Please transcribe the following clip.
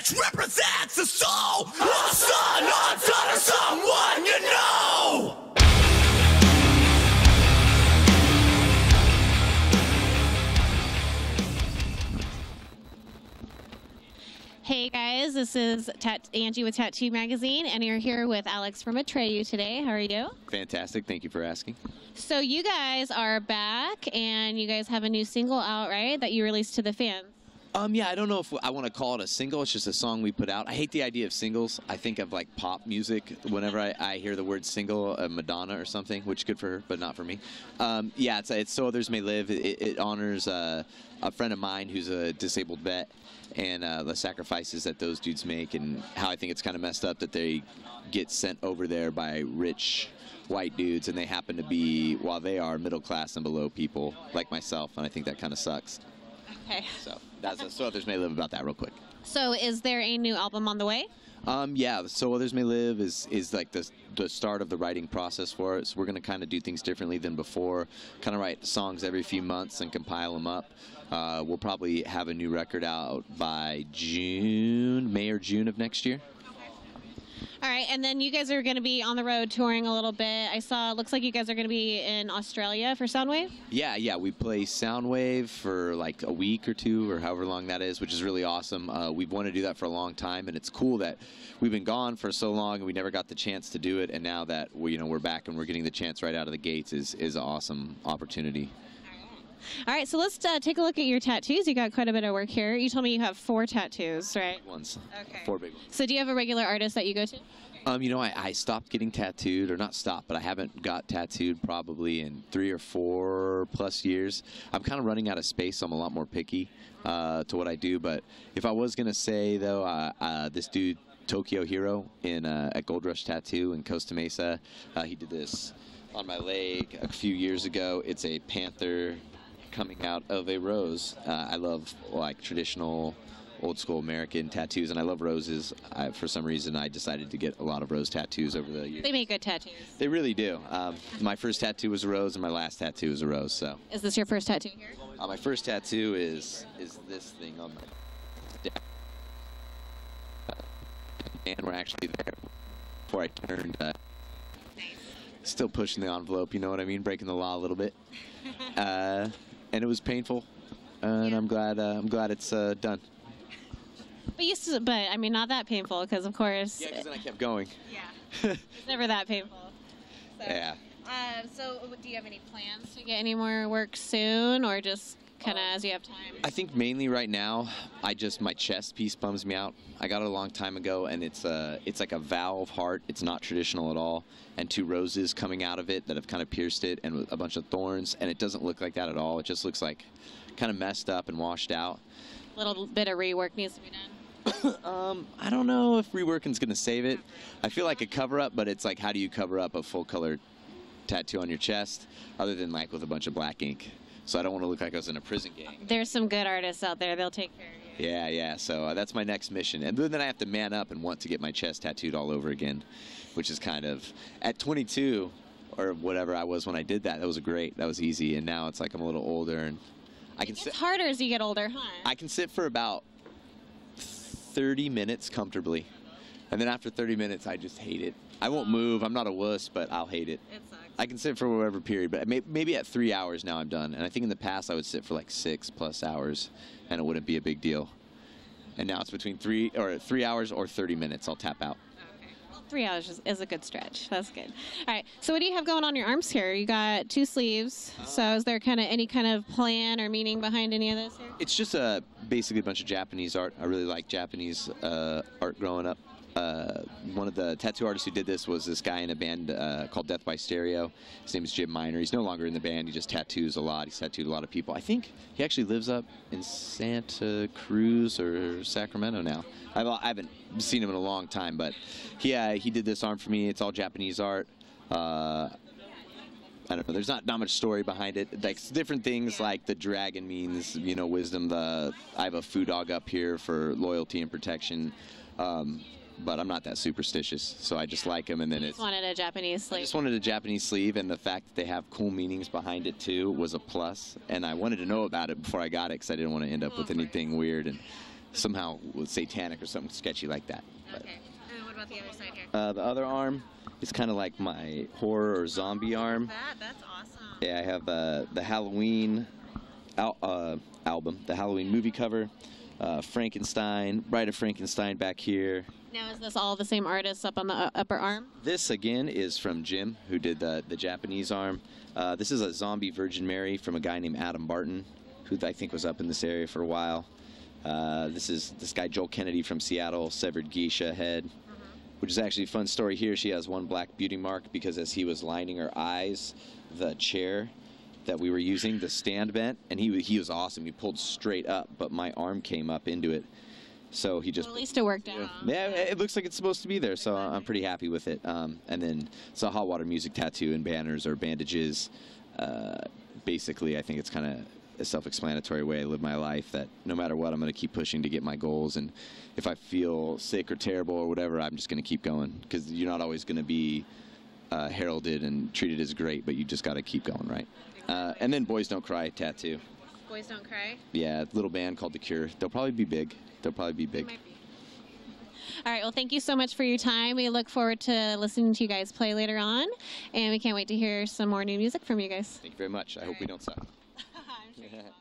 which represents the soul of a son or daughter, someone you know. Hey guys, this is Angie with Tat2 Magazine, and you're here with Alex from Atreyu today. How are you? Fantastic. Thank you for asking. So you guys are back, and you guys have a new single out, right, that you released to the fans? Yeah, I don't know if I want to call it a single. It's just a song we put out. I hate the idea of singles. I think of like pop music whenever I hear the word single, Madonna or something, which is good for her, but not for me. Yeah, it's So Others May Live. It honors a friend of mine who's a disabled vet, and the sacrifices that those dudes make, and how I think it's kind of messed up that they get sent over there by rich white dudes, and they happen to be, while they are middle class and below people like myself, and I think that kind of sucks. Okay. So that's So Others May Live about that real quick. So is there a new album on the way? Yeah, So Others May Live is like the start of the writing process for it. So we're going to kind of do things differently than before, kind of write songs every few months and compile them up. We'll probably have a new record out by May or June of next year. All right, and then you guys are going to be on the road touring a little bit. I saw, it looks like you guys are going to be in Australia for Soundwave? Yeah, we play Soundwave for like a week or two, or however long that is, which is really awesome. We've wanted to do that for a long time, and it's cool that we've been gone for so long and we never got the chance to do it, and now that we're back and we're getting the chance right out of the gates is an awesome opportunity. All right, so let's take a look at your tattoos. You got quite a bit of work here. You told me you have 4 tattoos, right? Big ones. Okay. 4 big ones. So do you have a regular artist that you go to? I stopped getting tattooed, or not stopped, but I haven't got tattooed probably in 3 or 4 plus years. I'm kind of running out of space, so I'm a lot more picky to what I do. But if I was going to say, though, this dude, Tokyo Hero, at Gold Rush Tattoo in Costa Mesa, he did this on my leg a few years ago. It's a panther coming out of a rose. I love like traditional old school American tattoos, and I love roses. For some reason I decided to get a lot of rose tattoos over the years. They make good tattoos. They really do. My first tattoo was a rose, and my last tattoo was a rose. So is this your first tattoo here? My first tattoo is this thing on my and we're actually there before I turned still pushing the envelope, you know what I mean, breaking the law a little bit. And it was painful, and yeah. I'm glad it's done. But I mean, not that painful, because of course. Yeah, because then I kept going. Yeah. It's never that painful. So, yeah. So, do you have any plans to get any more work soon, or just kind of as you have time? I think mainly right now, my chest piece bums me out. I got it a long time ago, and it's like a valve heart. It's not traditional at all, and 2 roses coming out of it that have kind of pierced it, and a bunch of thorns, and it doesn't look like that at all. It just looks like kind of messed up and washed out. A little bit of rework needs to be done. I don't know if reworking's gonna save it. I feel like a cover-up, but it's like, how do you cover up a full-color tattoo on your chest other than like with a bunch of black ink? So I don't want to look like I was in a prison gang. There's some good artists out there. They'll take care of you. Yeah. So that's my next mission. And then I have to man up and want to get my chest tattooed all over again, which is kind of, at 22 or whatever I was when I did that, that was great. That was easy. And now it's like I'm a little older, and I can sit. It's harder as you get older, huh? I can sit for about 30 minutes comfortably. And then after 30 minutes, I just hate it. I won't move. I'm not a wuss, but I'll hate it. It sucks. I can sit for whatever period, but maybe at 3 hours now I'm done. And I think in the past I would sit for like 6+ hours, and it wouldn't be a big deal. And now it's between 3 hours or 30 minutes. I'll tap out. Okay. Well, 3 hours is a good stretch. That's good. All right. So what do you have going on your arms here? You got 2 sleeves. So is there any kind of plan or meaning behind any of this here? It's just basically a bunch of Japanese art. I really like Japanese art growing up. One of the tattoo artists who did this was this guy in a band called Death by Stereo. His name is Jim Miner. He's no longer in the band. He just tattoos a lot. He's tattooed a lot of people. I think he actually lives up in Santa Cruz or Sacramento now. I haven't seen him in a long time, but he did this arm for me. It's all Japanese art. I don't know. There's not much story behind it. Like different things, like the dragon means, wisdom. I have a foo dog up here for loyalty and protection. But I'm not that superstitious, so I just like them. And then just wanted a Japanese sleeve. I just wanted a Japanese sleeve, and the fact that they have cool meanings behind it too was a plus. And I wanted to know about it before I got it, because I didn't want to end up with anything weird. And somehow satanic or something sketchy like that. But, Okay. And what about the other side here? the other arm is kind of like my horror or zombie arm. That's awesome. Yeah, I have the Halloween album, the Halloween movie cover, Frankenstein, Bride of Frankenstein back here. Now, is this all the same artist up on the upper arm? This, again, is from Jim, who did the Japanese arm. This is a zombie Virgin Mary from a guy named Adam Barton, who I think was up in this area for a while. This is this guy Joel Kennedy from Seattle, severed geisha head, which is actually a fun story here. She has one black beauty mark because as he was lining her eyes, the chair that we were using, the stand bent, and he was awesome. He pulled straight up, but my arm came up into it. So he just... Well, at least it worked out. Yeah, it looks like it's supposed to be there, so I'm pretty happy with it. And then it's a hot water music tattoo and banners or bandages. Basically, I think it's kind of a self-explanatory way I live my life, that no matter what, I'm going to keep pushing to get my goals. And if I feel sick or terrible or whatever, I'm just going to keep going, because you're not always going to be heralded and treated as great, but you just got to keep going, right? And then Boys Don't Cry tattoo. Boys Don't Cry? Yeah, a little band called The Cure. They'll probably be big. They'll probably be big. All right, well, thank you so much for your time. We look forward to listening to you guys play later on, and we can't wait to hear some more new music from you guys. Thank you very much. I hope we don't suck. I'm sure you will.